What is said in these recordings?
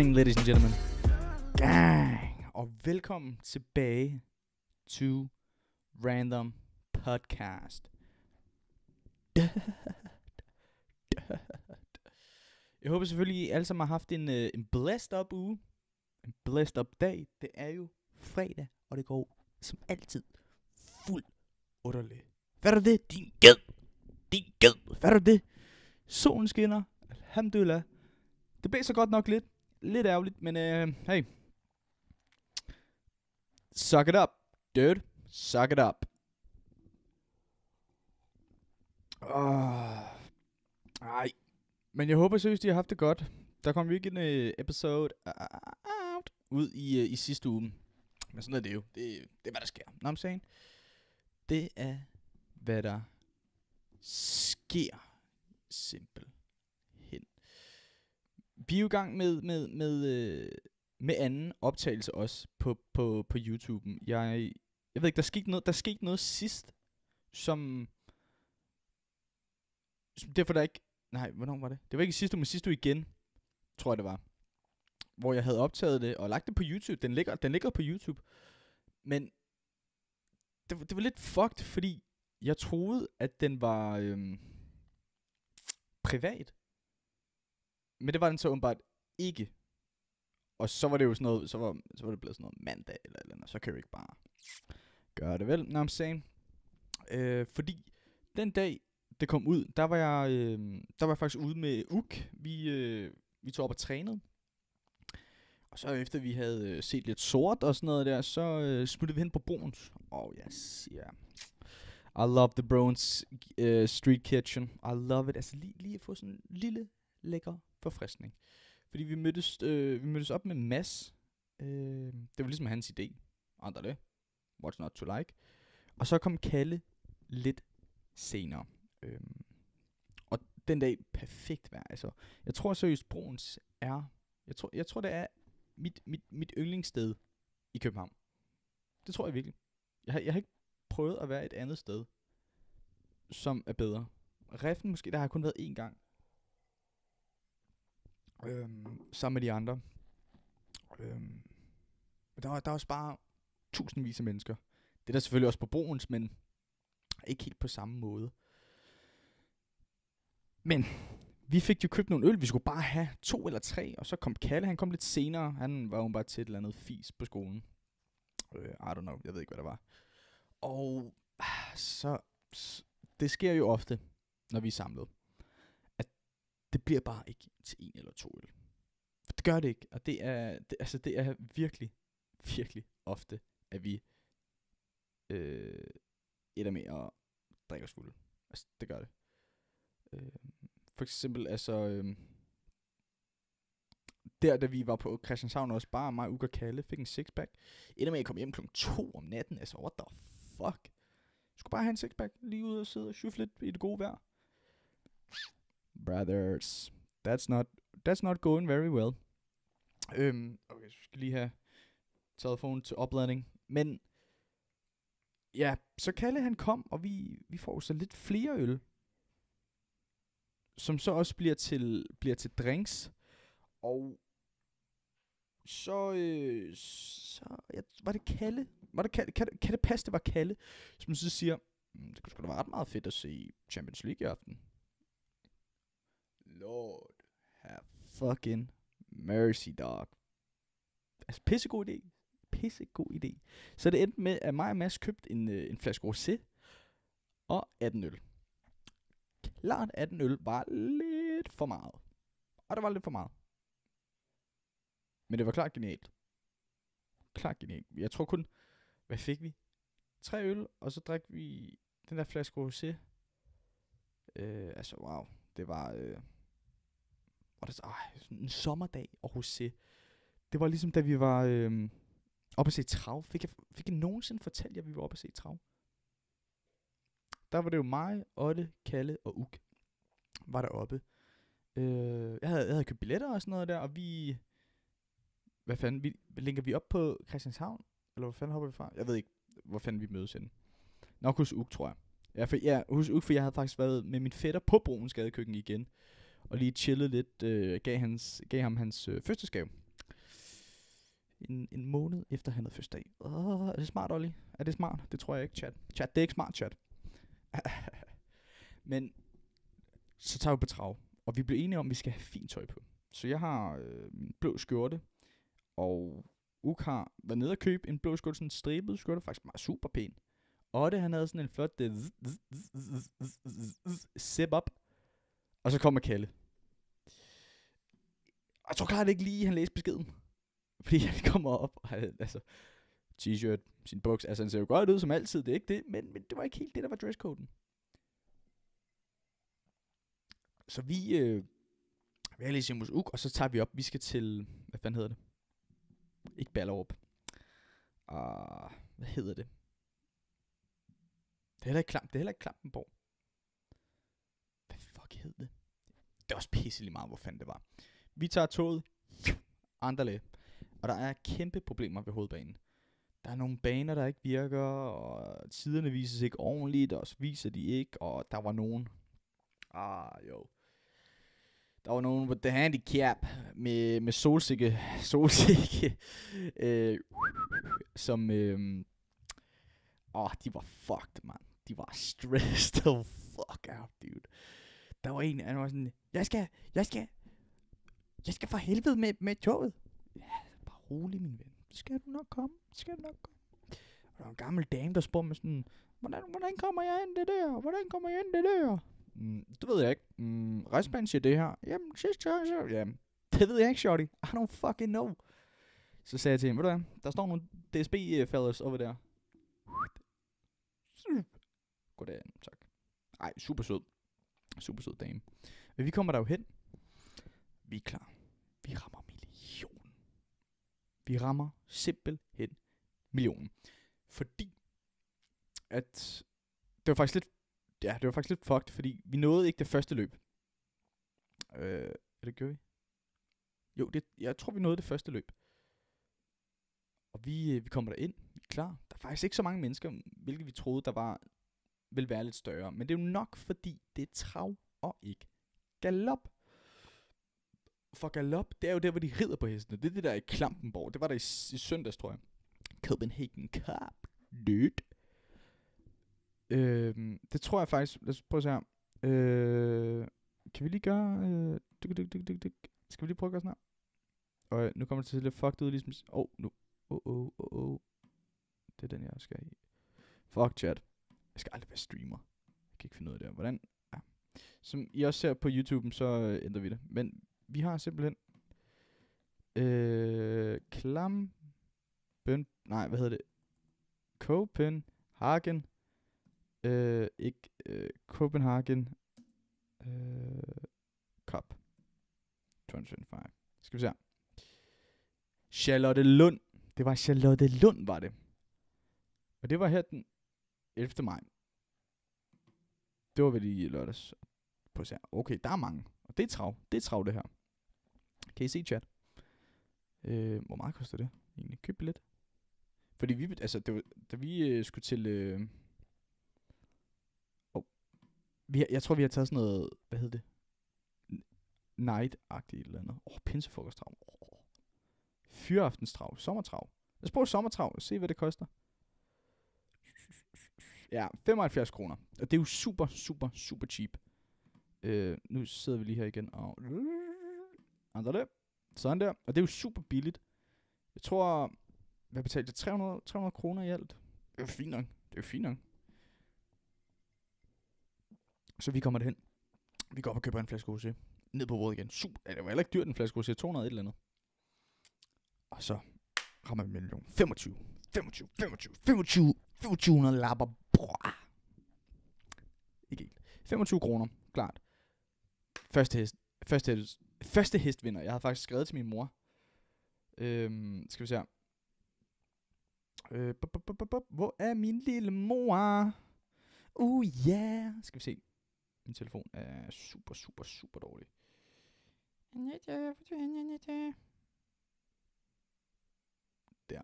Gang, ladies and gentlemen. Gang. Og velkommen tilbage to Random Podcast. Jeg håber selvfølgelig, I alle sammen har haft en blæst up uge. En blæst up dag. Det er jo fredag, og det går som altid fuld underlig. Hvad er det? Din ged. Hvad er det? Solen skinner. Alhamdulillah. Det blæser godt nok lidt ærgerligt, men hey. Suck it up, dude. Suck it up. Ej. Men jeg håber seriøst, I har haft det godt. Der kom virkelig en episode out ud i sidste uge. Men sådan er det jo. Det er hvad der sker. Nå, I'm saying. Det er hvad der sker. Simpelthen. Vi er jo i gang med anden optagelse også på YouTube. Jeg ved ikke, der skete noget sidst, som derfor der ikke. Nej, hvornår var det? Det var ikke sidste uge, men sidste uge igen, tror jeg det var. Hvor jeg havde optaget det og lagt det på YouTube. Den ligger på YouTube. Men det var lidt fucked, fordi jeg troede, at den var privat. Men det var den så åbenbart ikke. Og så var det jo sådan noget, så var det blevet sådan noget mandag eller andet. Så kan vi ikke bare gøre det vel, når I'm saying. Fordi den dag, det kom ud, der var jeg faktisk ude med Uk. Vi tog op og trænede. Og så efter vi havde set lidt sort og sådan noget der, så smuttede vi hen på Bruns. Yes, yeah. I love the Bruns Street Kitchen. I love it. Altså lige at få sådan en lille lækker forfriskning. Fordi vi mødtes op med Mads. Det var ligesom hans idé. Andre det. What's not to like. Og så kom Kalle lidt senere. Og den dag perfekt vejr. Altså, jeg tror seriøst Bruns er. Jeg tror det er mit yndlingssted i København. Det tror jeg virkelig. Jeg har ikke prøvet at være et andet sted, som er bedre. Reffen måske, der har jeg kun været én gang. Sammen med de andre. Der er også bare tusindvis af mennesker. Det er der selvfølgelig også på Bruns, men ikke helt på samme måde. Men vi fik jo købt nogle øl. Vi skulle bare have 2 eller 3. Og så kom Kalle, han kom lidt senere. Han var jo bare til et eller andet fis på skolen. I don't know, jeg ved ikke hvad der var. Og så det sker jo ofte, når vi er samlet, at det bliver bare ikke til 1 eller 2 øl. For det gør det ikke. Og det er virkelig, virkelig ofte, at vi ender med at drikke os fulde. Altså det gør det. For eksempel da vi var på Christianshavn også, bare mig, Uk og Kalle fik en sixpack. Ender med at komme hjem kl. 2 om natten. Altså what the fuck. Skulle bare have en sixpack lige ud og sidde og shuffle lidt i det gode vejr. Brothers, that's not going very well. Okay, så skal lige have telefonen til opladning. Men ja, så Kalle han kom, og vi får så lidt flere øl, som så også bliver til drinks. Og så var det Kalle. Kan det passe, det var Kalle, som så siger, det kunne sgu da være ret meget fedt at se Champions League i aften. Lord have fucking mercy, dog. Altså pissegod idé. Så det endte med, at mig og Mads købte en flaske rosé og 18 øl. Klart 18 øl var lidt for meget. Og det var lidt for meget. Men det var klart genialt. Jeg tror kun, hvad fik vi? 3 øl, og så drak vi den der flaske rosé. Altså wow, det var sådan en sommerdag og rosé. Det var ligesom da vi var oppe at se trav. Fik jeg nogensinde fortalt jer, at vi var oppe at se trav? Der var det jo mig, Otte, Kalle og Uk var deroppe. Jeg havde købt billetter og sådan noget der, og vi linker vi op på Christianshavn? Eller hvor fanden hopper vi fra? Jeg ved ikke, hvor fanden vi mødes henne. Nok hos Uk, tror jeg. Hos Uk, for jeg havde faktisk været med min fætter på Bruns Gadekøkken igen. Og lige chillet lidt, gav ham hans fødselsgave. en måned efter han havde fødselsdag. Er det smart, Olli? Er det smart? Det tror jeg ikke, chat. Chat, det er ikke smart, chat. Men så tager vi på trav, og vi blev enige om, at vi skal have fint tøj på. Så jeg har en blå skjorte, og Uk har været nede og købe en blå skjorte, sådan en stribet skjorte, faktisk meget super pæn. Otte, han havde sådan en flot zip up, og så kommer Kalle. Og jeg tror klart ikke lige, han læste beskeden. Fordi han kommer op, og altså, t-shirt, sin buks, altså han ser jo godt ud som altid, det er ikke det, men det var ikke helt det, der var dresscoden. Så vi er lige hos Uk, og så tager vi op, vi skal til, hvad fanden hedder det? Ikke Ballerup. Hvad hedder det? Det er heller ikke Klampenborg. Hvad fuck hed det? Det er også pisselig meget, hvor fanden det var. Vi tager toget, Anderlecht, og der er kæmpe problemer ved hovedbanen. Der er nogle baner, der ikke virker, og tiderne vises ikke ordentligt, og så viser de ikke, og der var nogen. Der var nogen på The Handicap med solsikke, som, de var fucked, man. De var stressed the fuck out, dude. Der var en, han var sådan, jeg skal for helvede med toget. Ja, bare rolig, min ven. Skal du nok komme. Og der var en gammel dame, der spurgte mig sådan, hvordan kommer jeg ind det der? Det ved jeg ikke. Rejsebanen siger det her. Jamen, jamen, det ved jeg ikke, shorty. I don't fucking know. Så sagde jeg til hende, ved du hvad, der står nogle DSB-fellas over der. Goddag, tak. Ej, super sød dame. Men vi kommer der jo hen. Vi er klar. Vi rammer millionen. Vi rammer simpelthen millionen. Fordi at det var faktisk lidt fucked, fordi vi nåede ikke det første løb. Det gjorde vi? Jo, jeg tror vi nåede det første løb. Og vi kommer derind, vi er klar. Der er faktisk ikke så mange mennesker, hvilket vi troede, der ville være lidt større. Men det er jo nok, fordi det er trav og ikke galop. For galop, det er jo der, hvor de rider på hestene. Det er det der i Klampenborg. Det var der i søndags, tror jeg. Copenhagen Cup. Dude. Det tror jeg faktisk. Lad os prøve at se her. Kan vi lige gøre... Skal vi lige prøve at gøre sådan her? Og nu kommer det til at se lidt fucked ud, ligesom... nu. Det er den, jeg skal i. Fuck chat. Jeg skal aldrig være streamer. Jeg kan ikke finde ud af det. Hvordan? Ja. Som I også ser på YouTube, så ændrer vi det. Men vi har simpelthen... Copenhagen. Ikke Copenhagen Cup 2025. Skal vi se. Charlottenlund. Det var Charlottenlund, var det. Og det var her den 11. maj. Det var vel i lørdags. På at okay, der er mange. Og det er trav. Det er trav, det her. Kan I se, chat? Hvor meget koster det? Egentlig køb billet. Fordi vi, altså, det var, da vi skulle til... jeg tror, vi har taget sådan noget... Hvad hed det? Night-agtigt eller andet. Pinsefrokosttrav. Fyreaftenstrav. Sommertrav. Lad os prøve sommertrav og se, hvad det koster. Ja, 75 kroner. Og det er jo super, super, super cheap. Nu sidder vi lige her igen og... Sådan der. Og det er jo super billigt. Jeg tror... Hvad betalte jeg? 300 kroner i alt. Det er jo fint nok. Så vi kommer derhen. Vi går op og køber en flaske rosé. Ned på bordet igen. Super. Ja, det var heller ikke dyrt, en flaske rosé. 200 et eller andet. Og så rammer vi million. 2500 lapper. Brrr. Ikke helt. 25 kroner. Klart. Første hest vinder. Jeg havde faktisk skrevet til min mor. Skal vi se her. Hvor er min lille mor? Yeah. Skal vi se. Min telefon er super, super, super dårlig. Der.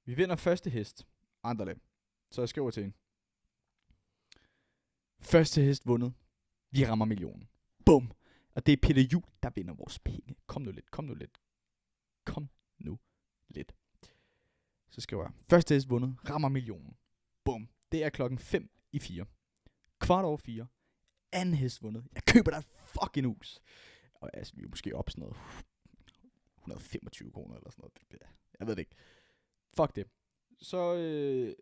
Vi vinder første hest. Anderlecht. Så jeg skriver til hende. Første hest vundet. Vi rammer millionen. Bum. Og det er Peter Juhl, der vinder vores penge. Kom nu lidt. Så skriver jeg, første hest vundet, rammer millionen. Bum. Det er 3:05. 4:15. Anden hest vundet. Jeg køber dig et fucking hus. Og altså, vi er måske op sådan noget 125 kroner eller sådan noget. Jeg ved det ikke. Fuck det. Så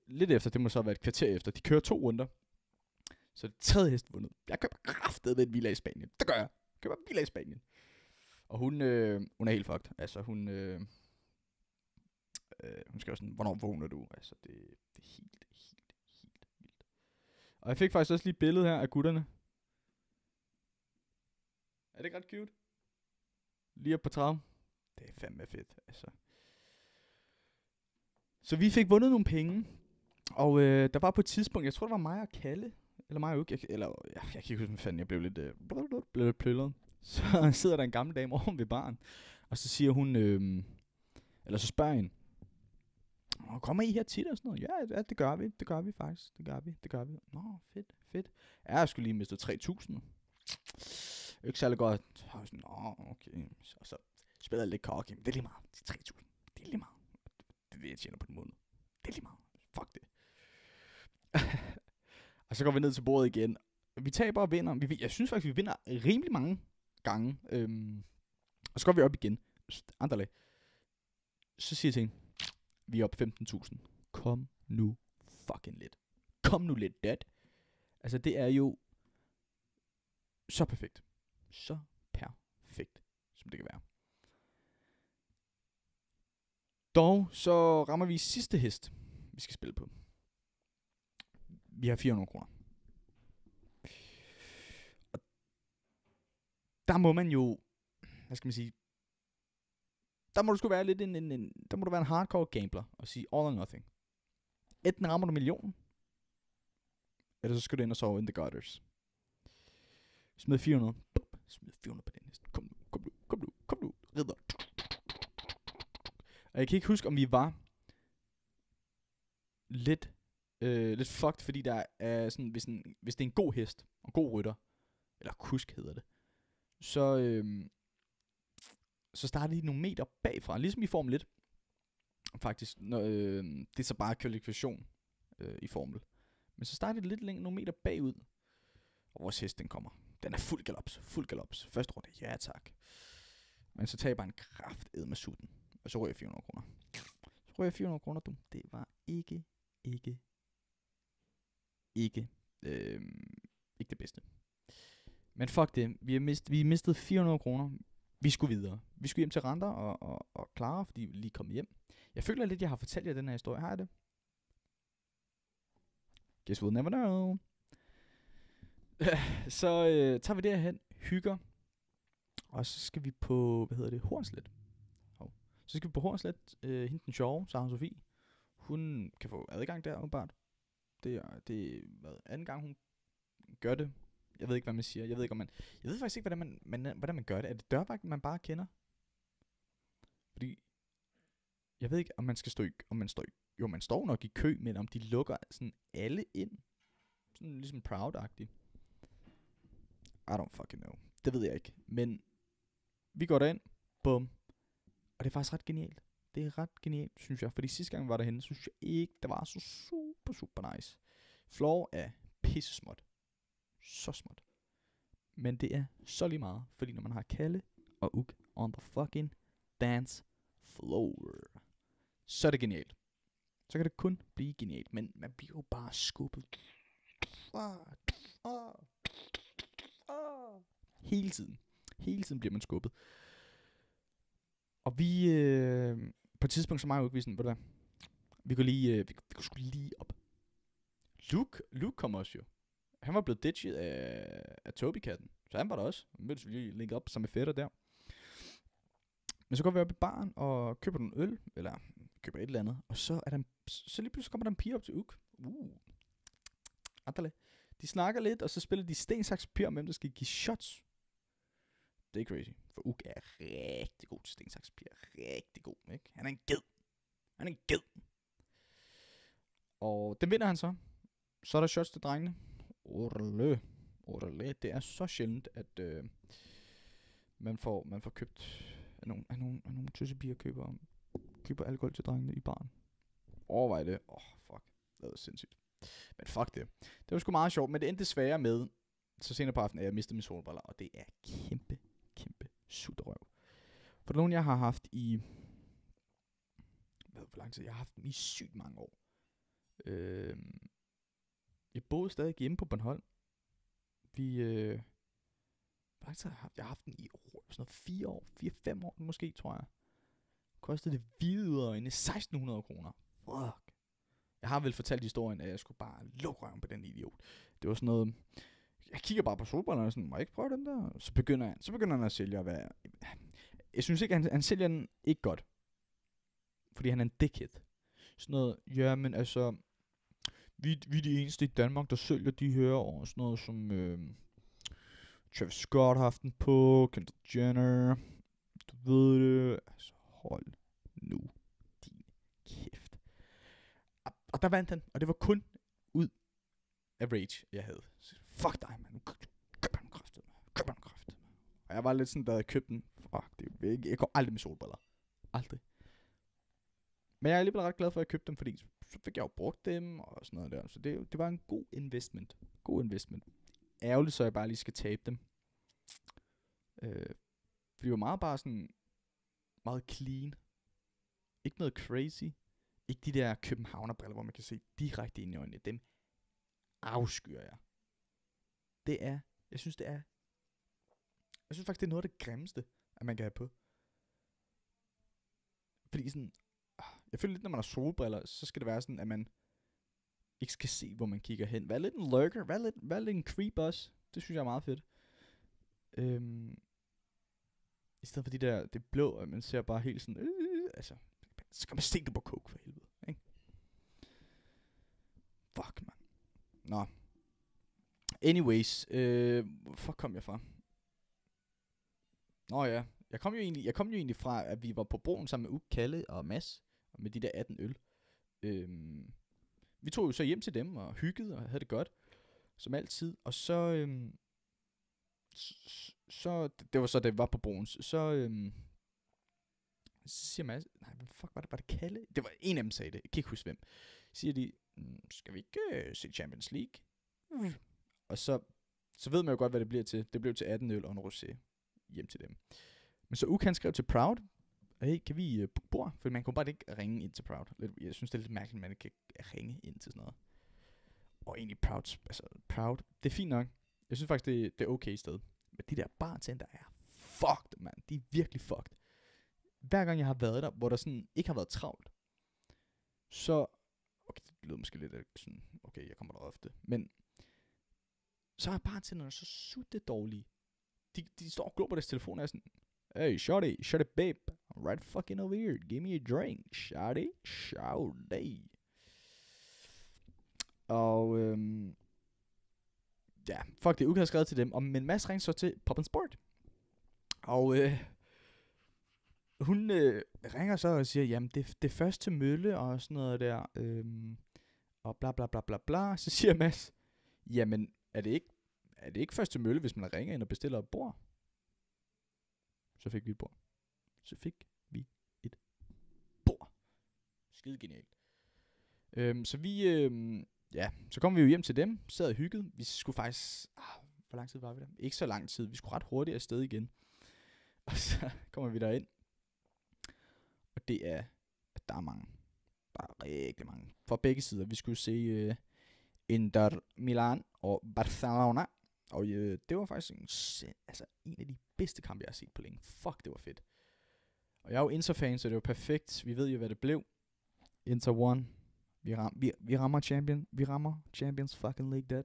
lidt efter, det må så være et kvarter efter. De kører 2 runder. Så det tredje hest vundet. Jeg køber kraftedeme en villa i Spanien. Det gør jeg. Jeg køber en villa i Spanien. Og hun er helt fucked. Altså hun skriver sådan, hvornår vågner du? Altså det er helt vildt. Og jeg fik faktisk også lige et billede her af gutterne. Er det ikke ret cute? Lige op på traven. Det er fandme fedt, altså. Så vi fik vundet nogle penge. Og der var på et tidspunkt, jeg tror det var mig og Kalle. Eller mig og Uk. Jeg kan ikke huske, hvad fanden, jeg blev lidt pløllet. Så sidder der en gammel dame over ved baren. Og så siger hun, eller så spørger hende, kommer I her tit og sådan noget? Ja, det gør vi faktisk. Det gør vi. Nå, fedt. Ja, jeg skulle lige miste 3.000. Ikke særlig godt. Så var jeg sådan, okay. Og så spiller jeg lidt kok. Det er lige meget. De 3.000. Det er lige meget. Det er det, jeg tjener på den måned. Det er lige meget. Fuck det. Og så går vi ned til bordet igen. Vi taber og vinder. Jeg synes faktisk, vi vinder rimelig mange gange. Og så går vi op igen. Andale. Så siger jeg til hende, vi er op 15.000. Kom nu fucking lidt. Kom nu lidt, dad. Altså, det er jo så perfekt. Så perfekt, som det kan være. Dog, så rammer vi sidste hest, vi skal spille på. Vi har 400 kroner. Og der må man jo, hvad skal man sige, der må du sgu være lidt der må du være en hardcore gambler og sige all or nothing. Enten rammer du millionen, eller så skal du ind og sove in the gutters. Smid 400. Smid 400 på den hest. Kom nu. Ridder. Og jeg kan ikke huske, om vi var lidt fucked, fordi der er sådan, hvis det er en god hest, og god rytter, eller kusk hedder det, så starter de nogle meter bagfra, ligesom i Formel 1. Faktisk, det er så bare kvalifikation i Formel. Men så starter de lidt længere, nogle meter bagud, og vores hest, den kommer. Den er fuld galops. Første runde, ja tak. Men så taber han kraftedme sutten. Og så rører jeg 400 kroner. Du. Det var ikke det bedste. Men fuck det. Vi mistede 400 kroner. Vi skulle videre. Vi skulle hjem til Randers og Clara, fordi vi lige kom hjem. Jeg føler lidt, jeg har fortalt jer den her historie. Har jeg det? Guess we'll never know. Så tager vi derhen, hygger. Og så skal vi på, Hornslet. Så skal vi på Hornslet, hende den sjove, Sara Sofie. Hun kan få adgang der, åbenbart. Det er anden gang hun gør det. Jeg ved ikke, hvad man siger. Jeg ved faktisk ikke, hvordan man gør det. Er det dørvagten, man bare kender? Fordi, jeg ved ikke, om man står jo, man står nok i kø, men om de lukker sådan alle ind. Sådan ligesom Proud-agtigt. I don't fucking know. Det ved jeg ikke. Men vi går derind. Bum. Og det er faktisk ret genialt. Det er ret genialt, synes jeg. Fordi sidste gang vi var derhenne, synes jeg ikke, det var så super nice. Floor er pisse småt. Så småt. Men det er så lige meget. Fordi når man har Kalle og Uk on the fucking dance floor, så er det genialt. Så kan det kun blive genialt. Men man bliver jo bare skubbet. Hele tiden bliver man skubbet. Og vi, på et tidspunkt så meget udvisen, ved du hvad, vi kunne sgu lige op. Luke kom også jo. Han var blevet ditchet af Toby-katten, så han var der også. Vi mødtes lige linket op sammen med fætter der. Men så går vi op i baren og køber nogle øl, eller køber et eller andet, og så lige pludselig kommer der en pige op til Uk. Andale. De snakker lidt, og så spiller de sten, saks, papir om, hvem der skal give shots. Det er crazy, for Uk er rigtig god til sten, saks, papir. Rigtig god, ikke? Han er en ged. Og den vinder han så. Så er der shots til drengene. Orale. Det er så sjældent, at man får købt af nogle tøssepiger køber køber alkohol til drengene i baren. Overvej det. Fuck. Det var sindssygt. Men fuck det. Det var sgu meget sjovt, men det endte desværre med, så senere på aftenen, at jeg mistede mine solbriller, og det er kæmpe sutterøv. For det er nogen, jeg har haft i, hvor lang tid? Jeg har haft dem i sygt mange år. Jeg boede stadig hjemme på Bornholm. Hvor lang tid har jeg haft? Jeg har haft den i sådan noget 4-5 år måske, tror jeg. Kostede det hvide øjne 1.600 kroner. Fuck. Jeg har vel fortalt historien, at jeg skulle bare lukke røven på den idiot. Det var sådan noget, jeg kigger bare på solbrillerne og sådan, må jeg ikke prøve den der? Så begynder han at sælge at være, jeg synes ikke, han sælger den ikke godt. Fordi han er en dickhead. Sådan noget, ja, men altså, vi er de eneste i Danmark, der sælger de her, og sådan noget som, Travis Scott har haft den på, Kendall Jenner, du ved det, altså hold nu din kæft. Og der vandt han, og det var kun ud af rage, jeg havde. Så, fuck dig, man. Køb han kraftet. Og jeg var lidt sådan, da jeg købte den. Fuck, jeg går aldrig med solbriller. Aldrig. Men jeg er alligevel ret glad for, at jeg købte dem, fordi så fik jeg jo brugt dem og sådan noget der. Så det var en god investment. Ærgerligt, så jeg bare lige skal tabe dem. For det var meget bare sådan, meget clean. Ikke noget crazy. Ikke de der københavnerbriller, hvor man kan se direkte ind i øjnene. Dem afskyer jeg. Jeg synes faktisk, det er noget af det grimmeste, at man kan have på. Fordi sådan, jeg føler lidt, når man har solbriller, så skal det være sådan, at man ikke skal se, hvor man kigger hen. Vær lidt en lurker, vær lidt en creep også. Det synes jeg er meget fedt. I stedet for det blå, at man ser bare helt sådan, altså, så skal man stikke på coke for helvede, ikke? Fuck, man. Nå. Anyways, hvor kom jeg fra? Nå ja, jeg kom jo egentlig fra, at vi var på broen sammen med Uk, Kalle og Mads, og med de der 18 øl. Vi tog jo så hjem til dem og hyggede og havde det godt, som altid. Og så, det var så, da vi var på broen, så siger Mads, nej, hvad fuck var det Kalle? Det var en af dem sagde det, jeg kan ikke huske hvem. Siger de, skal vi ikke se Champions League? Og så ved man jo godt, hvad det bliver til. Det blev til 18 øl og en rosé hjem til dem. Men så Uk, han skrev til Proud, hey, kan vi bord? For man kunne bare ikke ringe ind til Proud. Jeg synes, det er lidt mærkeligt, at man ikke kan ringe ind til sådan noget. Og egentlig Proud, det er fint nok. Jeg synes faktisk, det er okay sted. Men de der bartender er fucked, man. De er virkelig fucked. Hver gang jeg har været der, hvor der sådan ikke har været travlt, så, okay, det lyder måske lidt sådan, okay, jeg kommer der ofte, men så er bartenderne så sutte dårlige. De står og glor på deres telefon og er sådan, hey, shorty babe, I'm right fucking over here, give me a drink, shorty. Og, ja, fuck det, Uke har skrevet til dem, men Mads ringer så til Pop & Sport. Og, hun ringer så og siger, jamen, det er først til mølle og sådan noget der, og bla bla bla bla bla. Så siger Mads, jamen, er det ikke først til mølle, hvis man ringer ind og bestiller et bord? Så fik vi et bord. Skide genialt. Så vi, ja, så kom vi jo hjem til dem, sad og hyggede. Vi skulle faktisk, hvor lang tid var vi der? Ikke så lang tid, vi skulle ret hurtigt afsted igen. Og så kommer vi derind. Og der er mange. Der er rigtig mange. Fra begge sider. Vi skulle se Inter Milan og Barcelona. Og det var faktisk en af de bedste kampe, jeg har set på længe. Fuck, det var fedt. Og jeg er jo Inter-fan, så det var perfekt. Vi ved jo, hvad det blev. Inter won. Vi rammer Champions fucking League dead.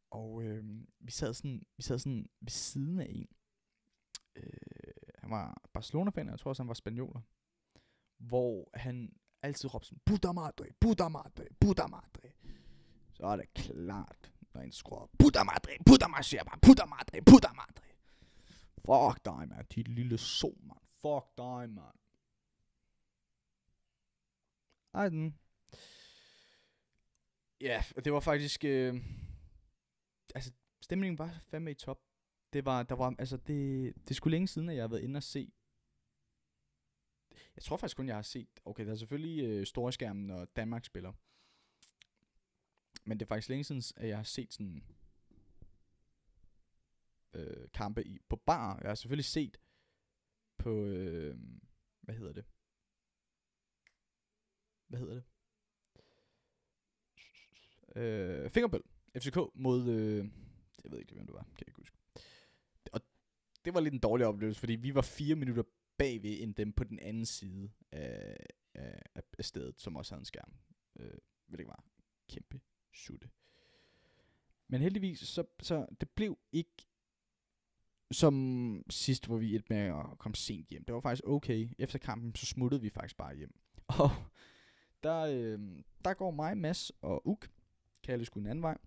Og vi sad sådan ved siden af en. Han var Barcelona-fan, og jeg tror også, han var spanioler. Hvor han altid råbte sådan, puta madre, puta madre, puta madre. Så er det klart, når en skruer, puta madre, puta madre, puta madre, puta madre. Fuck dig, man. Dit lille sol, man. Fuck dig, man. Ja, det var faktisk, altså, stemningen var fandme i top. Det er sgu længe siden, at jeg har været inde og se. Jeg tror faktisk kun, jeg har set... Okay, der er selvfølgelig store skærmen, når Danmark spiller. Men det er faktisk længe siden, at jeg har set sådan... kampe på bar. Jeg har selvfølgelig set på... Hvad hedder det? Fingerbøl. FCK mod... jeg ved ikke, hvem det var. Kan jeg ikke huske. Og det var lidt en dårlig oplevelse, fordi vi var 4 minutter bagved end dem på den anden side af stedet, som også havde en skærm. Vil ikke være kæmpe sutte. Men heldigvis, så det blev ikke som sidst, hvor vi endte med at komme sent hjem. Det var faktisk okay. Efter kampen, så smuttede vi faktisk bare hjem. Og der går mig, Mads og Uk, Kalle skulle en anden vej.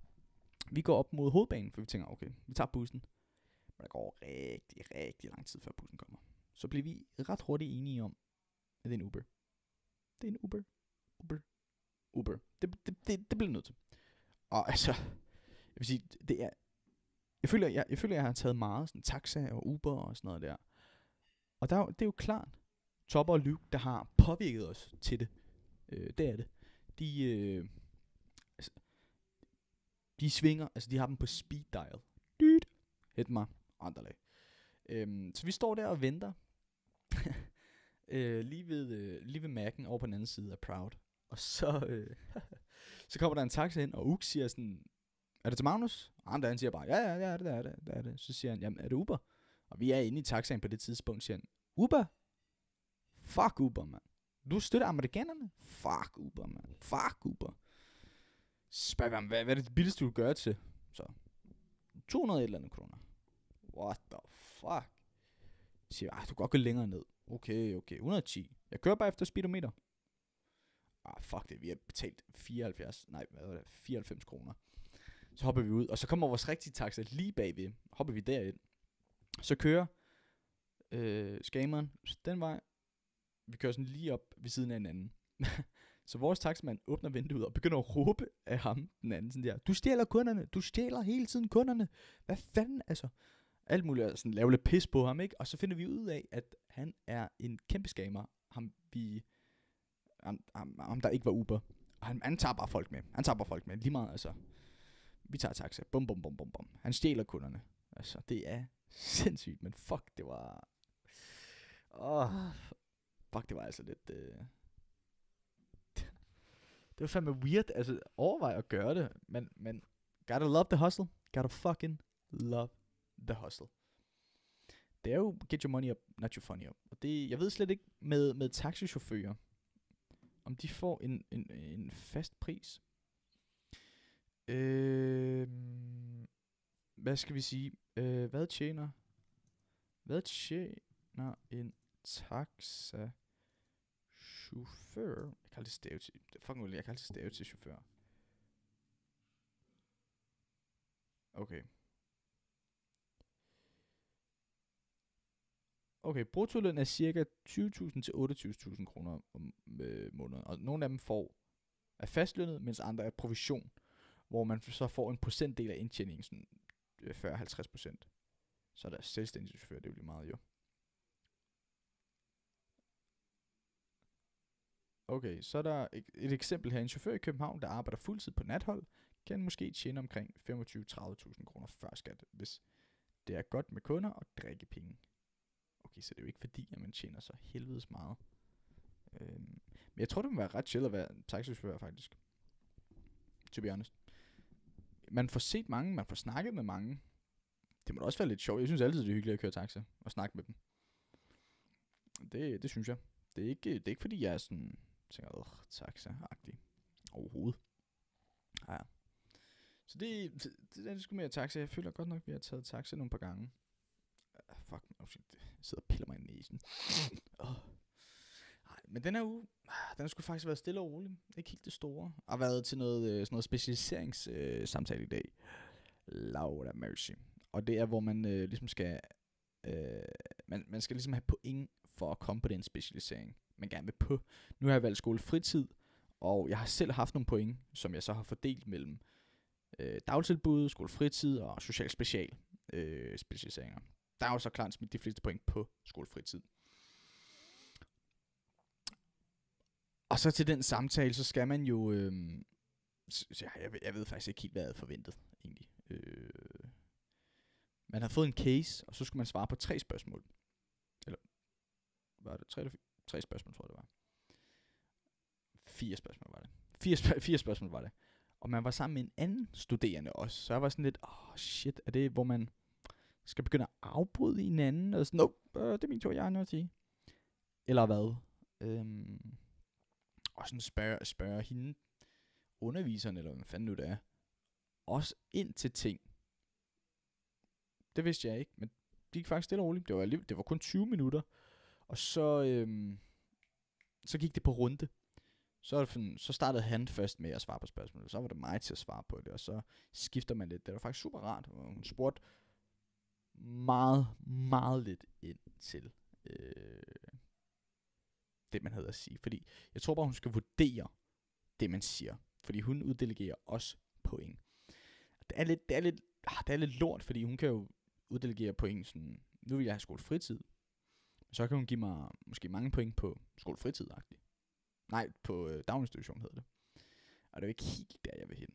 Vi går op mod hovedbanen, for vi tænker, okay, vi tager bussen. Men der går rigtig, rigtig lang tid, før bussen kommer. Så bliver vi ret hurtigt enige om, at det er en Uber. Det er en Uber. Det bliver nødt til. Og altså, jeg vil sige, det er... Jeg føler, jeg har taget meget sådan taxa og Uber og sådan noget der. Og det er jo klart, Topper og Luke, der har påvirket os til det. Det er det. De svinger, altså de har dem på speed dial. Dyt. Hæt mig. Anderlag. Så vi står der og venter. Lige ved Mac'en over på den anden side af Proud. Og så, så kommer der en taxa ind, og Uk siger sådan, er det til Magnus? Og han siger bare, ja, det er det. Så siger han, jamen er det Uber? Og vi er inde i taxaen på det tidspunkt, siger han, Uber? Fuck Uber, mand. Du støtter amerikanerne? Fuck Uber, mand. Fuck Uber. Spørg ham, hvad er det billigste, du gør til? Så 200 et eller andet kroner. What the fuck? Jeg siger, du kan godt gå længere ned. Okay, 110. Jeg kører bare efter speedometer. Fuck det, vi har betalt 94 kroner. Så hopper vi ud, og så kommer vores rigtige taxa lige bagved. Hopper vi derind. Så kører skameren den vej. Vi kører sådan lige op ved siden af hinanden. Så vores taxamand åbner vinduet og begynder at råbe af ham, den anden, sådan der, du stjæler kunderne, du stjæler hele tiden kunderne. Hvad fanden, altså? Alt muligt, sådan lave lidt pis på ham, ikke? Og så finder vi ud af, at han er en kæmpe scammer. Ham, der ikke var Uber. Og han tager bare folk med. Lige meget, altså. Vi tager taxa. Bum. Han stjæler kunderne. Altså, det er sindssygt, men fuck, det var... Fuck, det var altså lidt... Det var fandme weird, altså overvej at gøre det, men gotta love the hustle. Gotta fucking love the hustle. Det er jo get your money up, not your funny up. Og det, jeg ved slet ikke med taxichauffører, om de får en fast pris. Hvad skal vi sige? Hvad tjener en taxa chauffør? Jeg kalder det stave til. Jeg kalder det stave til chauffør. Okay, bruttoløn er cirka 20.000 til 28.000 kroner om måneden. Og nogle af dem er fastlønnet, mens andre er provision, hvor man så får en procentdel af indtjeningen, sådan 40-50%. Så er der selvstændig chauffør, det bliver meget jo. Okay, så er der et eksempel her. En chauffør i København, der arbejder fuldtid på nathold, kan måske tjene omkring 25-30.000 kroner før skat, hvis det er godt med kunder og drikkepenge. Okay, så det er jo ikke fordi, at man tjener så helvedes meget. Men jeg tror, det må være ret chill at være taxichauffør, faktisk. To be honest. Man får set mange, man får snakket med mange. Det må da også være lidt sjovt. Jeg synes altid, det er hyggeligt at køre taxa og snakke med dem. Det synes jeg. Det er ikke fordi, jeg er sådan... tænker, taxa-agtig. Overhovedet. Ja. Så det er sgu mere taxa. Jeg føler godt nok, at vi har taget taxa nogle par gange. Fuck, jeg sidder og piller mig i næsen. Men den her uge, den har sgu faktisk været stille og rolig. Ikke helt det store. Jeg har været til sådan noget specialiseringssamtale i dag. Laura Mercy. Og det er, hvor man ligesom skal... man skal ligesom have point for at komme på den specialisering, man gerne vil på. Nu har jeg valgt skolefritid, og jeg har selv haft nogle point, som jeg så har fordelt mellem dagtilbud, skolefritid og social special specialiseringer. Der er jo så klart smidt de fleste point på skolefritid. Og så til den samtale, så skal man jo... jeg ved faktisk ikke helt, hvad jeg havde forventet, egentlig. Man havde fået en case, og så skulle man svare på 3 spørgsmål. Eller, var det 3 eller 4? 3 spørgsmål, tror jeg, det var. 4 spørgsmål var det. 4 spørgsmål var det. Og man var sammen med en anden studerende også. Så jeg var sådan lidt, shit, er det, hvor man skal begynde at afbryde hinanden? Og sådan, det er min tur, jeg har noget at sige. Eller hvad? Og sådan spørge hende, underviseren, eller hvad fanden nu det er, også ind til ting. Det vidste jeg ikke, men det gik faktisk stille og roligt. Det var kun 20 minutter. Og så gik det på runde. Så startede han først med at svare på spørgsmålet. Så var det mig til at svare på det. Og så skifter man lidt. Det var faktisk super rart. Og hun spurgte meget, meget lidt ind til det, man havde at sige. Fordi jeg tror bare, hun skal vurdere det, man siger. Fordi hun uddelegerer også point. Det er lidt lort, fordi hun kan jo uddelegere point sådan, nu vil jeg have skolefritid. Så kan hun give mig måske mange point på skolefritid-agtigt. Nej, på daginstitution hedder det. Og det er jo ikke helt der, jeg vil hen.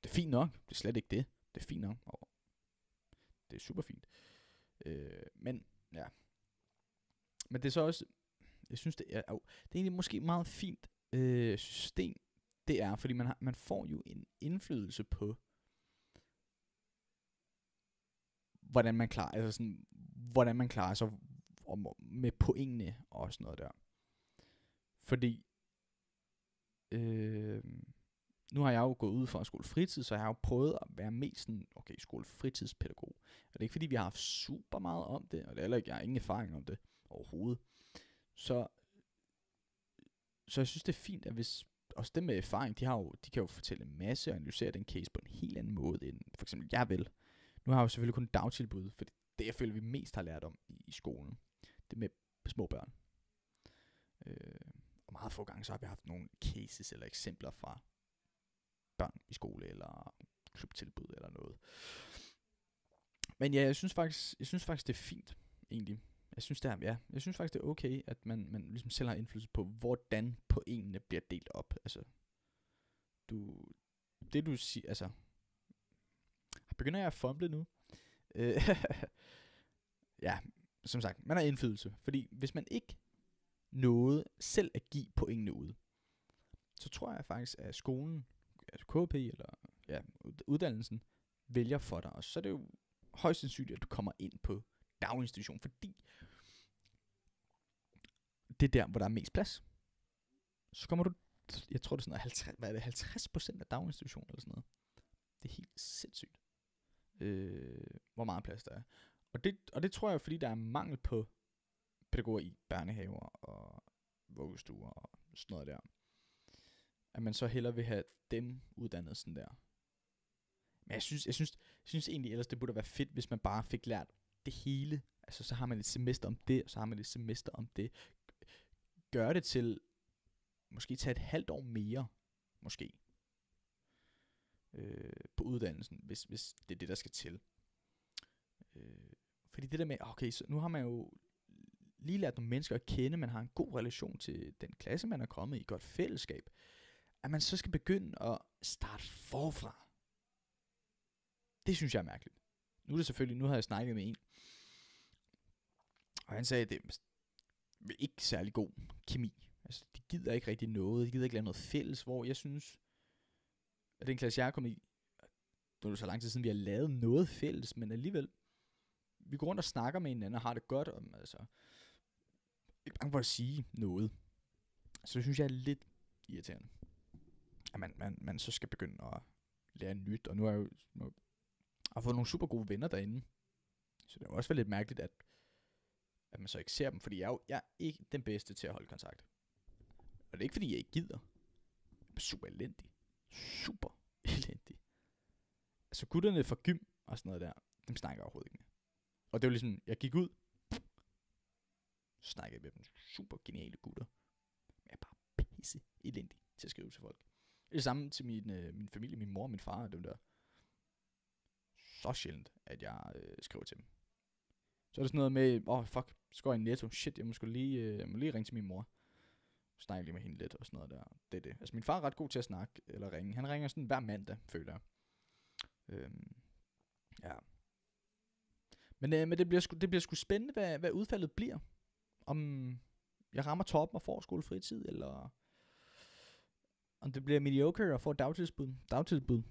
Det er fint nok. Det er slet ikke det. Det er fint nok. Og det er super fint. Men, ja. Men det er så også, jeg synes, det er egentlig måske meget fint system. Det er, fordi man får jo en indflydelse på, hvordan man klarer sig med pointene og sådan noget der. Fordi nu har jeg jo gået ud fra skolefritid, så jeg har jo prøvet at være mest sådan, skolefritidspædagog. Og det er ikke fordi vi har haft super meget om det, og det er heller ikke, jeg har ingen erfaring om det overhovedet. Så jeg synes det er fint, at hvis også dem med erfaring, de kan jo fortælle en masse og analysere den case på en helt anden måde end for eksempel jeg vil. Nu har jeg jo selvfølgelig kun dagtilbud, for det jeg føler vi mest har lært om i skolen, det med små børn. Og meget få gange så har vi haft nogle cases eller eksempler fra børn i skole eller klubtilbud eller noget. Men ja, jeg synes faktisk det er fint egentlig. Jeg synes faktisk det er okay, at man ligesom selv har indflydelse på, hvordan pointene bliver delt op. Altså, du siger, altså, begynder jeg at fumble nu? Ja, som sagt, man har indflydelse, fordi hvis man ikke nåede selv at give pointene ud, så tror jeg faktisk, at skolen, altså KP eller uddannelsen, vælger for dig, og så er det jo højst sandsynligt, at du kommer ind på daginstitution, fordi det er der, hvor der er mest plads. Så kommer du, jeg tror det er sådan noget 50% af daginstitutionen eller sådan noget. Det er helt sindssygt, hvor meget plads der er. Og det tror jeg, fordi der er mangel på pædagoger i børnehaver og vuggestuer og sådan noget der. At man så hellere vil have dem uddannet sådan der. Men jeg synes egentlig ellers, det burde være fedt, hvis man bare fik lært det hele. Altså så har man et semester om det, og så har man et semester om det. Gør det til, måske tage et halvt år mere, måske. På uddannelsen, hvis det er det, der skal til. Fordi det der med, okay, så nu har man jo lige lært nogle mennesker at kende, man har en god relation til den klasse, man er kommet i, godt fællesskab, at man så skal begynde at starte forfra. Det synes jeg er mærkeligt. Nu er det selvfølgelig, nu har jeg snakket med en, og han sagde, at det er ikke særlig god kemi. Altså, de gider ikke rigtig noget, de gider ikke lave noget fælles, hvor jeg synes, at den klasse, jeg er kommet i, det er jo så lang tid siden, vi har lavet noget fælles, men alligevel, vi går rundt og snakker med hinanden, og har det godt, og altså, ikke bange for at sige noget. Så det synes jeg er lidt irriterende, at man så skal begynde at lære nyt, og nu er jeg jo har fået nogle super gode venner derinde, så det er jo også lidt mærkeligt, at man så ikke ser dem, fordi jeg er ikke den bedste til at holde kontakt. Og det er ikke fordi jeg ikke gider. Jeg er super elendig. Super elendig. Altså gutterne fra gym og sådan noget der, dem snakker jeg overhovedet ikke med. Og det var ligesom, jeg gik ud, så snakkede jeg med dem. Super geniale gutter. Men jeg er bare pisse elendig til at skrive til folk. Det er det samme til min familie, min mor og min far og dem der. Så sjældent, at jeg skriver til dem. Så er det sådan noget med, fuck, så går jeg i Netto. Shit, jeg må lige ringe til min mor. snakke lige med hende lidt og sådan noget der. Det er det. Altså min far er ret god til at snakke eller ringe. Han ringer sådan hver mandag, føler jeg. Ja. Men det bliver sgu spændende, hvad udfaldet bliver. Om jeg rammer toppen og får skolefritid, eller om det bliver mediocre og får dagtilbud.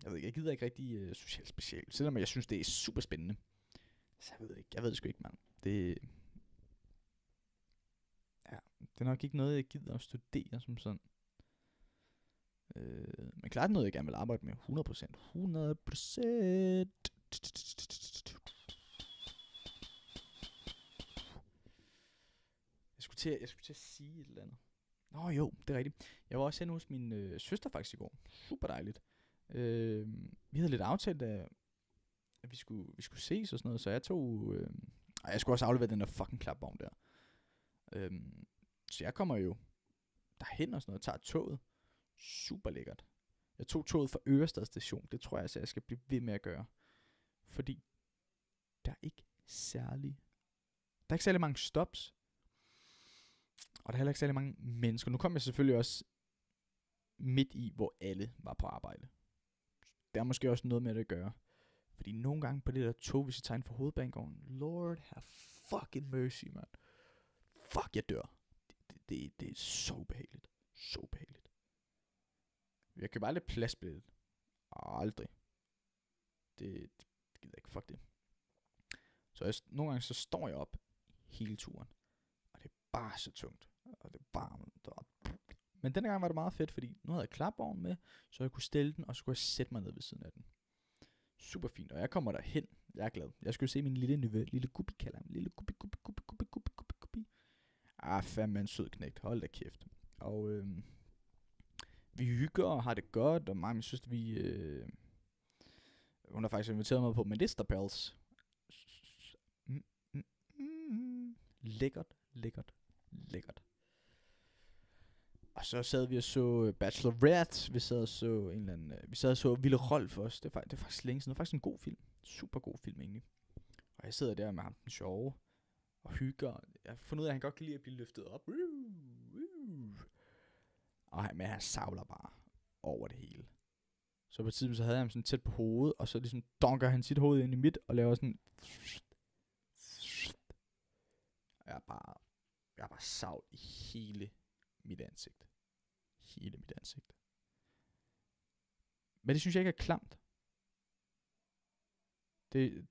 Jeg ved ikke, jeg gider ikke rigtig socialt special, selvom jeg synes, det er super spændende. Så jeg ved det sgu ikke, mand. Det er nok ikke noget, jeg gider at studere som sådan. Men klart noget, jeg gerne vil arbejde med. 100%. 100%. Jeg skulle til at sige et eller andet. Nå jo, det er rigtigt. Jeg var også henne hos min søster faktisk i går. Super dejligt. Vi havde lidt aftalt, at vi skulle ses og sådan noget, så jeg tog... jeg skulle også aflevere den der fucking klapvogn der. Så jeg kommer jo derhen og sådan noget, tager toget. Super lækkert. Jeg tog toget fra Ørestad station. Det tror jeg altså, jeg skal blive ved med at gøre. Fordi der er ikke særlig mange stops. Og der er heller ikke særlig mange mennesker. Nu kom jeg selvfølgelig også midt i, hvor alle var på arbejde. Der er måske også noget med det at gøre. Fordi nogle gange på det der tog, hvis jeg tager ind for Hovedbanegården, Lord have fucking mercy, man. Fuck, jeg dør. Det er så ubehageligt. Så ubehageligt. Jeg køber aldrig pladsbilledet. Aldrig. Det gider jeg ikke. Fuck det. Så nogle gange så står jeg op hele turen. Og det er bare så tungt. Og det er varmt. Men denne gang var det meget fedt, fordi nu havde jeg klapvognen med, så jeg kunne stille den, og så kunne jeg sætte mig ned ved siden af den. Super fint, og jeg kommer derhen. Jeg er glad. Jeg skulle se min lille nevø, lille Guppi kalder ham. Lille Guppi. Fandme en sød knægt. Hold da kæft. Og vi hygger og har det godt, og mig og min søster, hun har faktisk inviteret mig på Medisterpels. Lækkert. Og så sad vi og så Bachelorette. Vi sad og så Ville Rolf også. Det er faktisk længe siden. Det er faktisk en god film. Super god film egentlig. Og jeg sidder der med ham, den sjove, og hygger. Jeg har fundet ud af, at han godt kan lide at blive løftet op. Men han savler bare over det hele. Så på et tidspunkt så havde jeg ham sådan tæt på hovedet, og så ligesom donker han sit hoved ind i mit, og laver sådan... Jeg er bare savl i hele mit ansigt. Men det synes jeg ikke er klamt. Det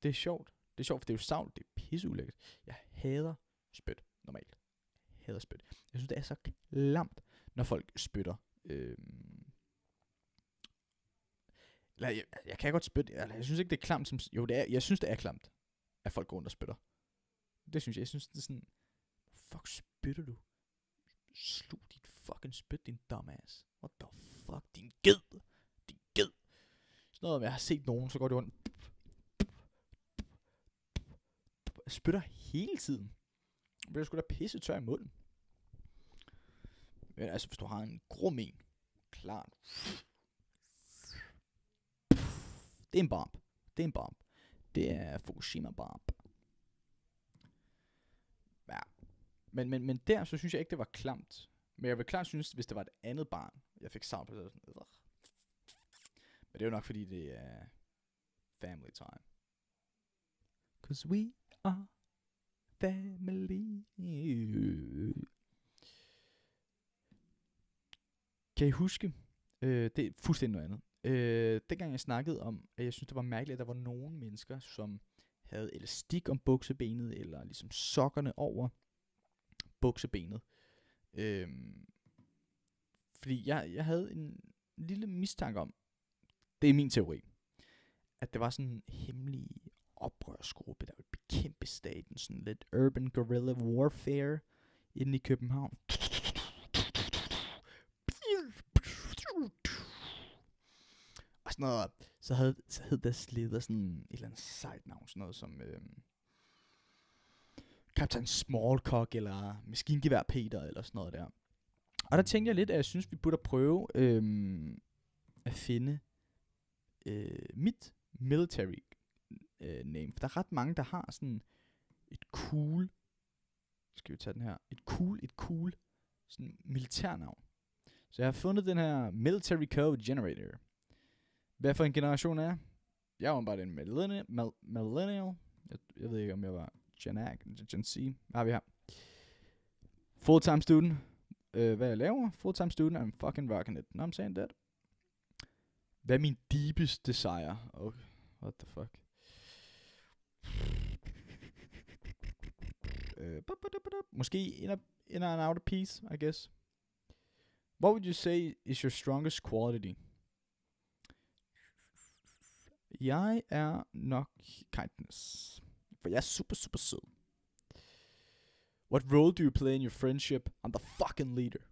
er sjovt. Det er sjovt, for det er jo savl. Det er pisseulækkert. Jeg hader spyt, normalt. Jeg synes, det er så klamt, når folk spytter. Jeg kan godt spytte. Jeg synes ikke, det er klamt. Jo, det er. Jeg synes, det er klamt, at folk går rundt og spytter. Det synes jeg. Jeg synes, det er sådan... Fuck, spytter du? Slug dit fucking spyt, din dumbass. What the fuck? Din ged. Sådan noget, jeg har set nogen, så går det rundt. Spytter hele tiden. Jeg bliver sgu da pisse tør i munden. Men altså, hvis du har en grum en, klart. Det er en bomb. Det er Fukushima bomb. Ja. Men der, så synes jeg ikke, det var klamt. Men jeg vil klart synes, hvis det var et andet barn, jeg fik savn på det. Sådan, men det er jo nok, fordi det er family time. 'Cause we are family. Kan I huske? Det er fuldstændig noget andet. Dengang jeg snakkede om, at jeg synes, det var mærkeligt, at der var nogle mennesker, som havde elastik om buksebenet, eller ligesom sokkerne over buksebenet. Fordi jeg havde en lille mistanke om, det er min teori, at det var sådan en hemmelig oprørsgruppe, der ville bekæmpe staten, sådan lidt urban guerrilla warfare inde i København. Og sådan noget, så hed deres leder sådan et eller andet sejt navn, sådan noget som Kaptajn Smallcock, eller Maskingevær Peter, eller sådan noget der. Og der tænkte jeg lidt, at jeg synes, vi burde prøve at finde mit military name. For der er ret mange, der har sådan et cool, skal vi tage den her, et cool sådan militærnavn. Så jeg har fundet den her Military Code Generator. Hvad for en generation er jeg? Jeg var bare en millennial. Jeg ved ikke, om jeg var Gen Z. Hvad har vi her? Full-time student. Hvad jeg laver? Full-time student. I'm fucking rocking it. No, I'm saying that. Hvad er min deepest desire? Okay. What the fuck? Måske in and out of peace, I guess. What would you say is your strongest quality? Jeg er nok kindness. For jeg er super, super sød. What role do you play in your friendship? I'm the fucking leader.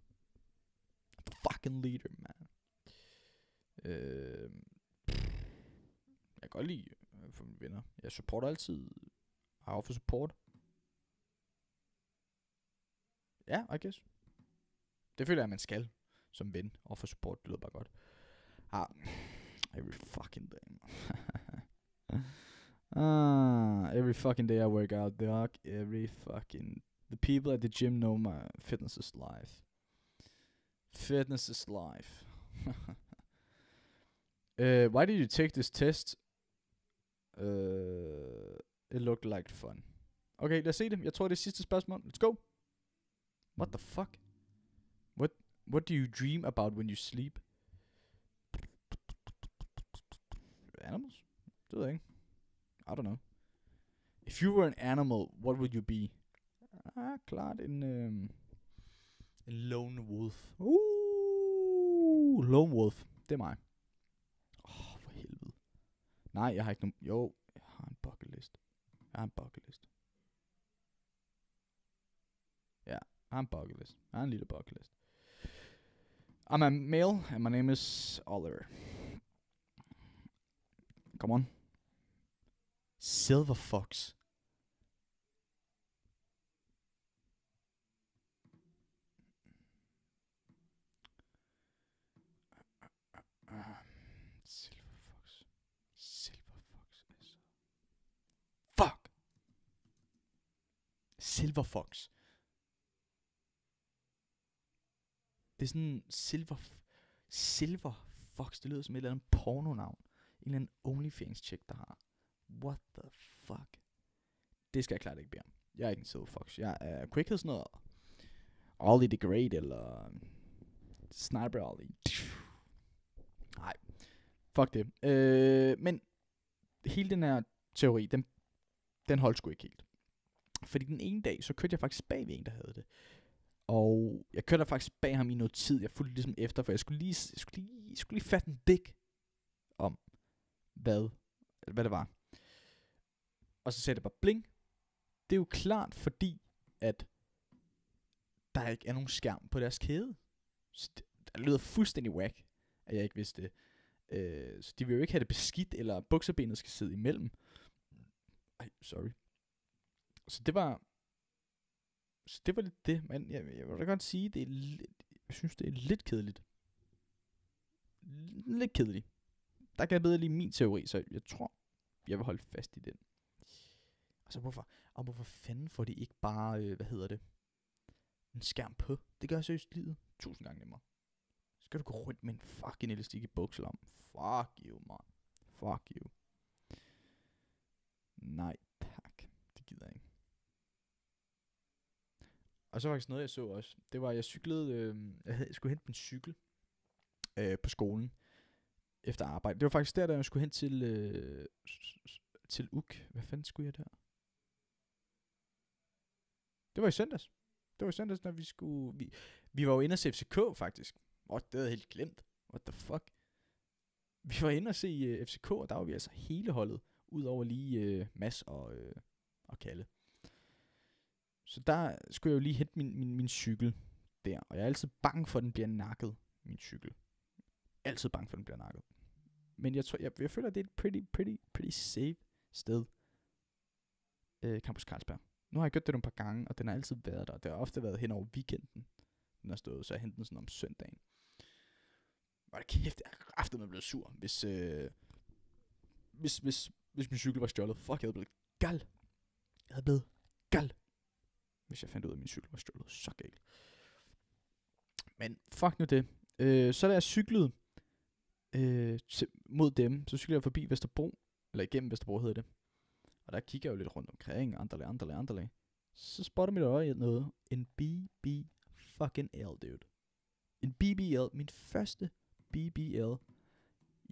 I'm the fucking leader, man. Jeg kan godt lide for mine venner. Jeg supporter altid. Har offer support. Ja, I guess. Det føler jeg, man skal som ven. Offer support, det lyder bare godt. Every fucking day. Every fucking day I work out, dog. The people at the gym know my fitness is life. Fitness is life. Why did you take this test? It looked like fun. Okay, lad os se det. Jeg tror, det er sidste spørgsmål. Let's go. What the fuck? What do you dream about when you sleep? Animals? Det ved jeg ikke. I don't know. If you were an animal, what would you be? Klart en lone wolf. Lone wolf. Det er mig. For helvede. Nej, jeg har ikke nogen... Jo, jeg har en bucket list. Ja, jeg har en bucket list. Jeg har en lille bucket list. I'm a male, and my name is Oliver. Come on. Silver Fox. Silver Fox. Fuck. Silver Fox. Det er sådan Silver Fox. Det lyder som et eller andet pornonavn. En eller anden OnlyFans-chick, der har. What the fuck? Det skal jeg klart ikke bede om. Jeg er ikke en Silver Fox. Jeg kunne ikke hedde sådan noget Ollie the Great, eller Sniper Ollie. Nej. Fuck det. Men hele den her teori, den holdt sgu ikke helt. Fordi den ene dag, så kørte jeg faktisk bag ved en, der havde det. Og jeg kørte faktisk bag ham i noget tid. Jeg fulgte ligesom efter, for jeg skulle lige fatte en dæk om, hvad det var. Og så sagde det bare bling. Det er jo klart, fordi at der ikke er nogen skærm på deres kæde. Så det lyder fuldstændig whack, at jeg ikke vidste det. Så de vil jo ikke have det beskidt, eller bukserbenet skal sidde imellem. Sorry. Så det var lidt det. Men jeg vil da godt sige, jeg synes, det er lidt kedeligt. Lidt kedeligt. Der kan jeg bedre lide min teori, så jeg tror, jeg vil holde fast i den. Altså hvorfor fanden får de ikke bare, en skærm på? Det gør seriøst livet 1000 gange nemmere. Så skal du gå rundt med en fucking elastik i bukselom. Fuck you, man. Fuck you. Nej, tak. Det gider jeg ikke. Og så faktisk noget, jeg så også. Det var, jeg cyklede, jeg skulle hente min cykel på skolen efter arbejde. Det var faktisk der, jeg skulle hen til UK. Hvad fanden skulle jeg der? Det var i søndags. Når vi skulle... Vi var jo inde og se FCK, faktisk. Det havde jeg helt glemt. What the fuck? Vi var inde og se FCK, og der var vi altså hele holdet. Udover lige Mads og Kalle. Så der skulle jeg jo lige hente min cykel der. Og jeg er altid bange for, at den bliver nakket, min cykel. Altid bange for, at den bliver nakket. Men jeg føler, at det er et pretty safe sted. Campus Carlsberg. Nu har jeg gjort det nogle par gange, og den har altid været der. Det har ofte været hen over weekenden, den har stået, så jeg hentede den sådan om søndagen. Hvor det kæft, jeg er kraftedeme blevet sur, hvis min cykel var stjålet. Fuck, jeg havde blevet gal. Hvis jeg fandt ud af, at min cykel var stjålet. Så galt. Men fuck nu det. Så da jeg cyklede mod dem, så cyklede jeg forbi Vesterbro, eller igennem Vesterbro hedder det. Og der kigger jeg jo lidt rundt omkring, andre lag. Så spotter mit øje noget. En BB fucking L, dude. En BBL, min første BBL,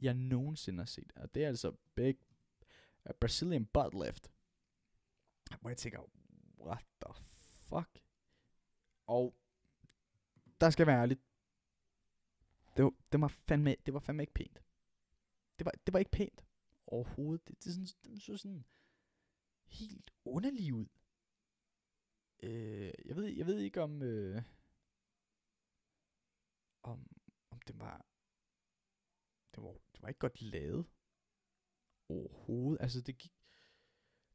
jeg nogensinde har set. Og det er altså big Brazilian butt lift. Hvor jeg tænker, what the fuck? Og der skal være ærligt. Det var fandme ikke pænt. Det var ikke pænt overhovedet. Det så sådan helt underlig ud. Jeg ved ikke om det var ikke godt lavet overhovedet. Altså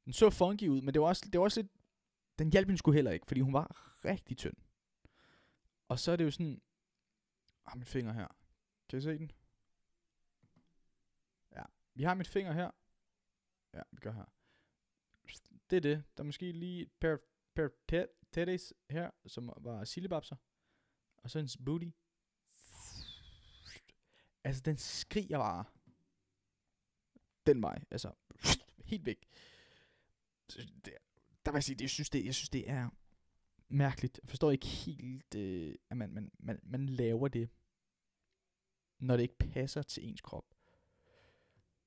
den så funky ud, men det var også lidt, den hjalp hende sgu heller ikke, fordi hun var rigtig tynd. Og så er det jo sådan, min finger her. Kan I se den? Ja, vi har mit finger her. Ja, vi gør her. Det er det. Der er måske lige et pair teddies her, som var sillebabser. Og så en booty. Altså, den skriger bare den vej. Altså, helt væk. Der vil jeg sige, jeg synes det er mærkeligt. Jeg forstår ikke helt, at man laver det, når det ikke passer til ens krop.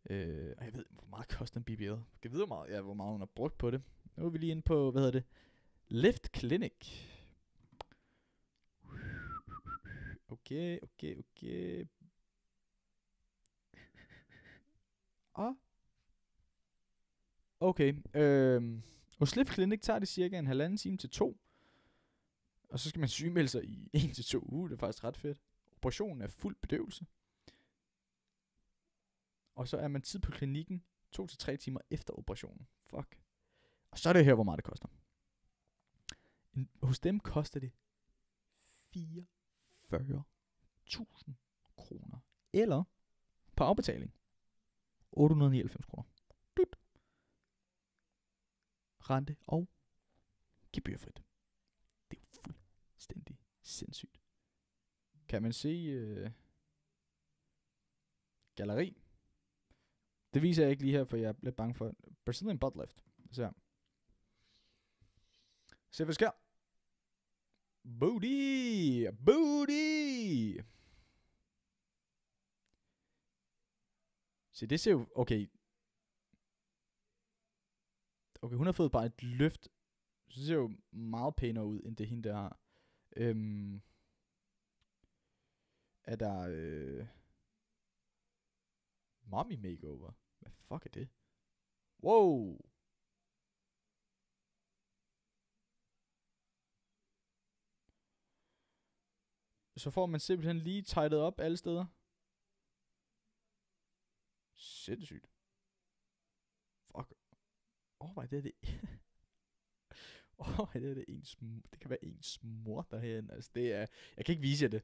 Og jeg ved, hvor meget koster en BBL. Jeg ved, hvor meget hun har brugt på det. Nu er vi lige inde på, hvad hedder det? Lift Clinic. Okay. Okay. Hos Lift Clinic tager det cirka en 1,5 time til 2. Og så skal man sygemelde sig i 1 til 2 uger. Det er faktisk ret fedt. Operationen er fuld bedøvelse. Og så er man tid på klinikken 2 til 3 timer efter operationen. Fuck. Og så er det her, hvor meget det koster. Hos dem koster det 44.000 kroner. Eller på afbetaling 899 kroner. Dut. Rente og gebyrfrit. Det er fuldstændig sindssygt. Kan man se galleri? Det viser jeg ikke lige her, for jeg er lidt bange for Brazilian butt lift. Så se hvad sker. Booty! Se, det ser jo, okay, hun har fået bare et løft. Så det ser jo meget pænere ud, end det hende der har. Er der mommy makeover? Hvad fuck er det? Wow! Så får man simpelthen lige tightet op alle steder. Sindssygt. Fuck. Overvej det er det. Det kan være ens mor derhen. Altså det er, jeg kan ikke vise jer det.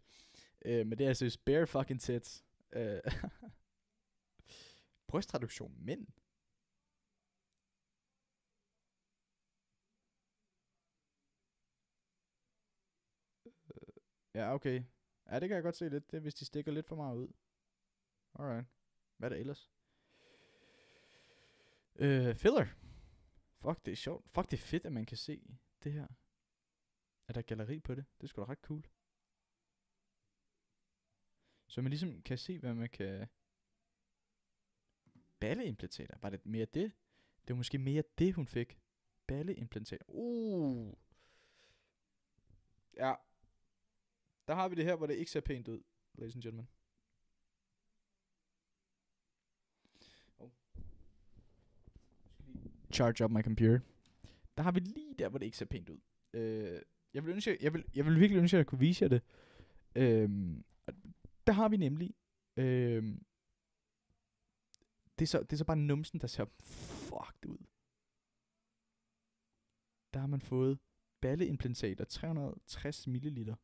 Men det er altså bare fucking tits. Brystreduktion mænd. Ja, okay. Ja, det kan jeg godt se lidt. Det er, hvis de stikker lidt for meget ud. Alright. Hvad er det ellers? Filler. Fuck, det er sjovt. Fuck, det er fedt, at man kan se det her. Er der galleri på det? Det er sgu da ret cool. Så man ligesom kan se, hvad man kan balleimplantater. Var det mere det? Det var måske mere det, hun fik. Balleimplantater. Ja. Der har vi det her, hvor det ikke ser pænt ud, ladies and gentlemen. Charge up my computer. Der har vi lige der, hvor det ikke ser pænt ud. Jeg vil virkelig ønske, at jeg kunne vise jer det. Der har vi nemlig det er så bare numsen, der ser fucked ud. Der har man fået balleimplantater 360 ml. Det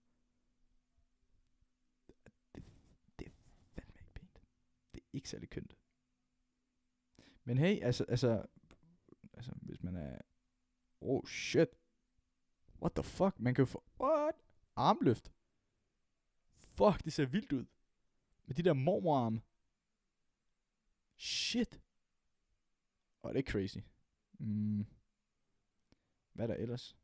er fandme ikke pænt. Det er ikke særlig kønt. Men hey, altså hvis man er shit. What the fuck? Man kan jo få armløft. Fuck, det ser vildt ud. Med de der mormorarme. Shit. Det er crazy. Hvad er der ellers?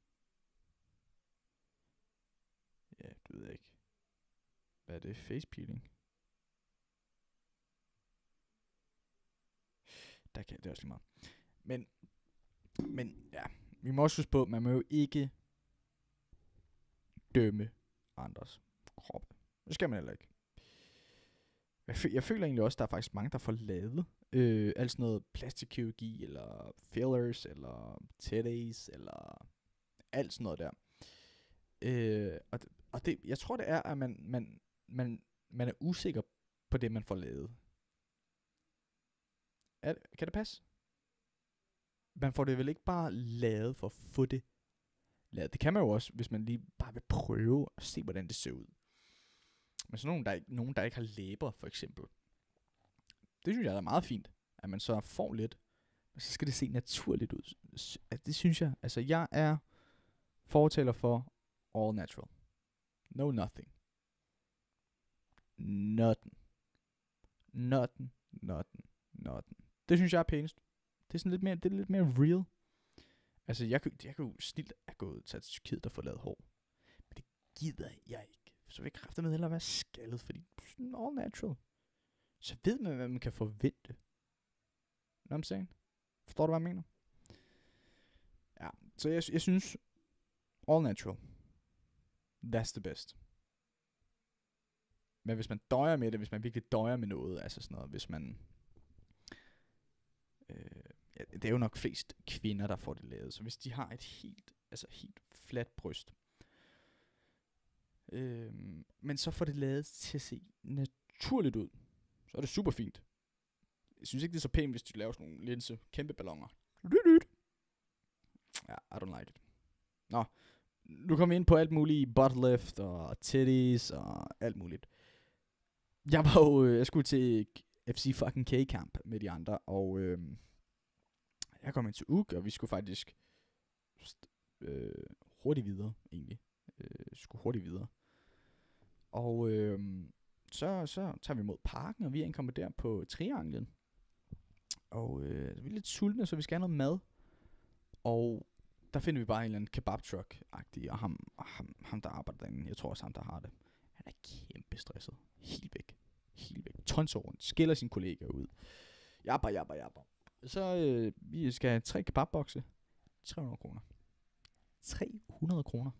Ja, det ved jeg ikke. Hvad er det? Face peeling? Der kan det er også lige meget. Men ja, vi må også huske på, at man må jo ikke dømme andres kroppe. Det skal man heller ikke. Jeg føler egentlig også, at der er faktisk mange, der får lavet alt sådan noget plastikkirurgi, eller fillers, eller titties, eller alt sådan noget der. Og det, jeg tror, det er, at man er usikker på det, man får lavet. Kan det passe? Man får det vel ikke bare lavet for at få det lavet. Det kan man jo også, hvis man lige bare vil prøve at se, hvordan det ser ud. Men så nogen, der ikke har læber, for eksempel. Det synes jeg er meget fint, at man så får lidt. Men så skal det se naturligt ud. Det synes jeg. Altså, jeg er fortaler for all natural. No nothing. Nothing. Det synes jeg er pænest. Det er sådan lidt mere real. Altså, jeg kan jo snilt have gået til Tyrkiet og få lavet hår. Men det gider jeg ikke. Så vil jeg kræfter med hellere være skaldet, fordi det er sådan all natural. Så ved man, hvad man kan forvente. Know what I'm saying? Forstår du, hvad jeg mener? Ja, så jeg synes, all natural. That's the best. Men hvis man døjer med det, hvis man virkelig døjer med noget, altså sådan noget, hvis man... ja, det er jo nok flest kvinder, der får det lavet. Så hvis de har et helt fladt bryst, men så får det lavet til at se naturligt ud, så er det super fint. Jeg synes ikke, det er så pænt, hvis du laver sådan nogle linse, kæmpe balloner. Ja, I don't like it. Nå, nu kommer vi ind på alt muligt, butt lift og titties og alt muligt. Jeg skulle til FC fucking K-kamp med de andre, og jeg kom ind til UG, og vi skulle faktisk hurtigt videre, egentlig. Og så tager vi mod parken, og vi ankommer der på Trianglen. Og vi er lidt sultne, så vi skal have noget mad. Og der finder vi bare en eller anden kebab-truck-agtig, og ham der arbejder derinde, jeg tror også ham der har det. Han er kæmpe stresset. Helt væk. Tonser rundt. Skiller sine kollegaer ud. Jabber. Så vi skal have 3 kebabbokse. 300 kroner. 300 kroner.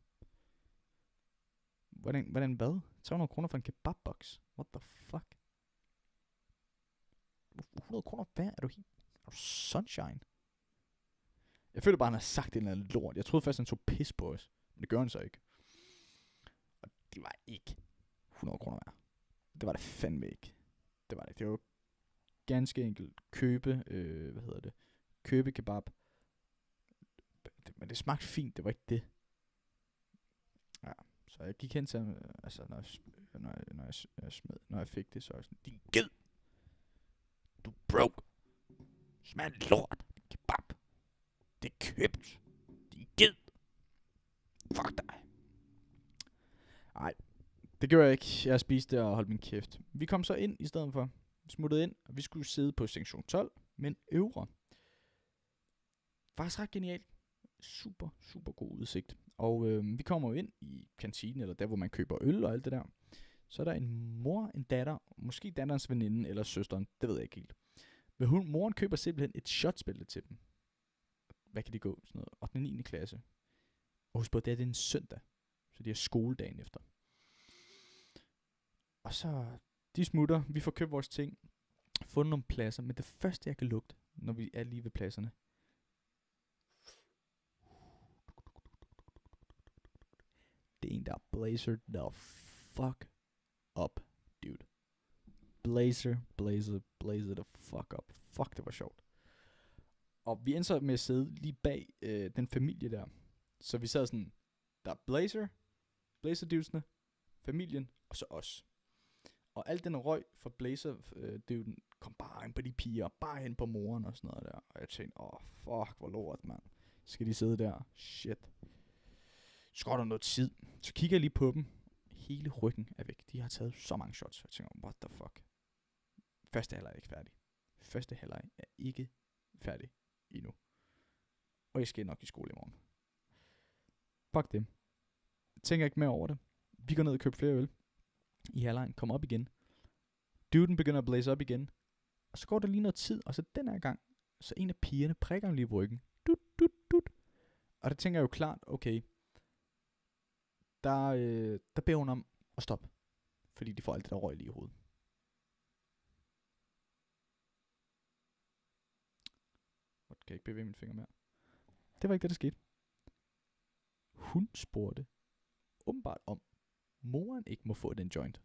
Hvordan hvad? 300 kroner for en kebabboks? What the fuck? 100 kroner hvad? Er du sunshine? Jeg føler bare, han har sagt en eller anden lort. Jeg troede først, han tog pis på os. Men det gør han så ikke. Og det var ikke 100 kroner værd. Det var det fandme ikke. Det var det. Det var ganske enkelt købe kebab. Men det smagte fint. Det var ikke det. Ja. Så jeg gik hen til ham, altså når jeg fik det, så var jeg sådan, din ged! Du broke! Smager lort! Kebab! Det er købt! Din ged! Fuck dig! Ej, det gjorde jeg ikke. Jeg spiste og holdt min kæft. Vi kom så ind i stedet for. Smuttede ind, og vi skulle sidde på sektion 12, men øvre. Faktisk ret genialt. Super, super god udsigt. Og vi kommer jo ind i kantinen, eller der, hvor man køber øl og alt det der. Så er der en mor, en datter, måske datterens veninde eller søsteren, det ved jeg ikke helt. Men moren køber simpelthen et shotspil til dem. Hvad kan de gå? Sådan noget 8. og 9. klasse. Og husk på, det er en søndag. Så de har skoledagen efter. Og så, de smutter, vi får købt vores ting, fundet nogle pladser, men det første, jeg kan lugte, når vi er lige ved pladserne, det er en, der er blazer the fuck up, dude. Blazer the fuck up. Fuck, det var sjovt. Og vi endte så med at sidde lige bag den familie der. Så vi sad sådan, der er blazer-dudesene, familien, og så os. Og al den røg fra blazer-duden kom bare ind på de piger, bare ind på moren og sådan noget der. Og jeg tænkte, fuck, hvor lort, mand. Skal de sidde der? Shit. Så går der noget tid. Så kigger jeg lige på dem. hele ryggen er væk. De har taget så mange shots. Jeg tænker, what the fuck. Første halvleg er ikke færdig. Første halvleg er ikke færdig endnu. Og jeg skal nok i skole i morgen. Fuck det. Tænker ikke mere over det. Vi går ned og køber flere øl. I halvlejen. Kommer op igen. Duden begynder at blæse op igen. Og så går der lige noget tid. Og så den her gang. Så en af pigerne prikker ham lige på ryggen. Dut, dut, dut. Og der tænker jeg jo klart, okay. Der beder hun om at stoppe. Fordi de får alt det der røg lige i hovedet. Kan jeg ikke bevæge mine fingre mere. Det var ikke det, der skete. Hun spurgte åbenbart om, moren ikke må få den joint.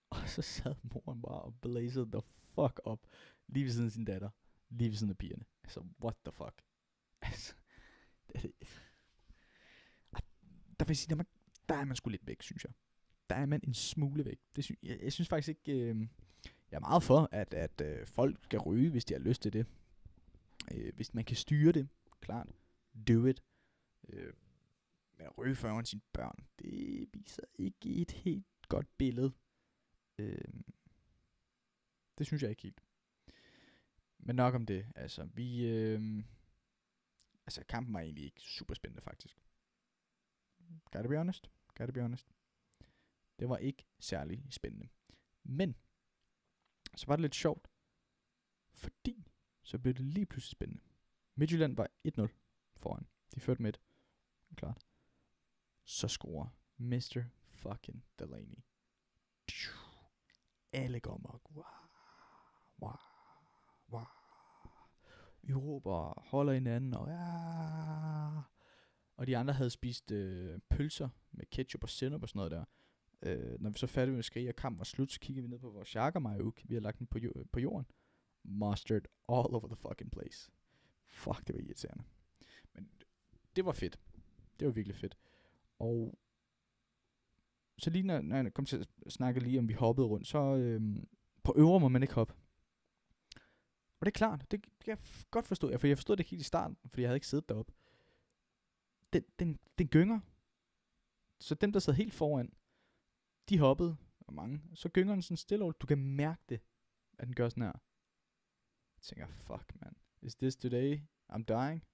Og så sad moren bare og blazed the fuck up. Lige ved siden af sin datter. Lige ved siden af pigerne. Altså, what the fuck. Altså, der vil jeg sige, der er man sgu lidt væk, synes jeg. Der er man en smule væk. Jeg synes faktisk ikke, jeg er meget for, at folk skal ryge, hvis de har lyst til det. Hvis man kan styre det, klart, do it. Men at ryge foran sine børn, det viser ikke et helt godt billede. Det synes jeg ikke helt. Men nok om det. Altså, kampen var egentlig ikke super spændende, faktisk. Gotta be honest. Det var ikke særlig spændende. Men, så var det lidt sjovt. Fordi, så blev det lige pludselig spændende. Midtjylland var 1-0 foran. De førte med klart. Så scorer Mr. fucking Delaney. Alle går mok. Wow. Vi råber, holder hinanden, og de andre havde spist pølser med ketchup og sennep og sådan noget der. Når vi så færdige med at skrige, og kampen var slut, så kiggede vi ned på vores Jagermeier-uk. Vi har lagt den på jorden. Mustard all over the fucking place. Fuck, det var irriterende. Men det var fedt. Det var virkelig fedt. Og så lige når jeg kom til at snakke lige om vi hoppede rundt, så på øvre må man ikke hoppe. Og det er klart, det kan jeg godt forstå. For jeg forstod det ikke helt i starten, fordi jeg havde ikke siddet deroppe. Den gynger. Så dem, der sad helt foran, de hoppede, og mange. Så gynger den sådan stille over. Du kan mærke det, at den gør sådan her. Jeg tænker, fuck man. Is this today? I'm dying?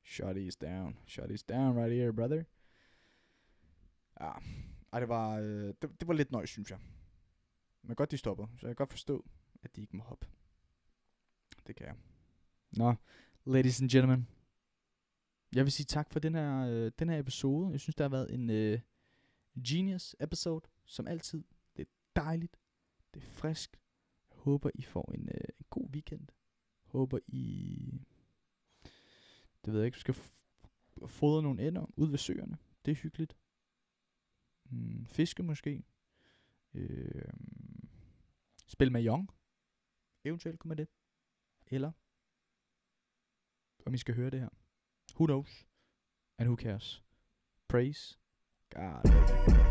Shotty is down. Shotty is down right here, brother. Ja, det var lidt nøjes, synes jeg. Men godt, de stopper. Så jeg kan godt forstå, at de ikke må hoppe. Det kan jeg. Nå, ladies and gentlemen. Jeg vil sige tak for den her episode. Jeg synes, det har været en genius episode, som altid. Det er dejligt. Det er frisk. Jeg håber, I får en god weekend. Håber, I... Det ved jeg ikke, du skal fodre nogle ender ud ved søerne. Det er hyggeligt. Fiske måske. Spil med Young. Eventuelt kunne man det. Eller om I skal høre det her. Who knows? And who cares? Praise God.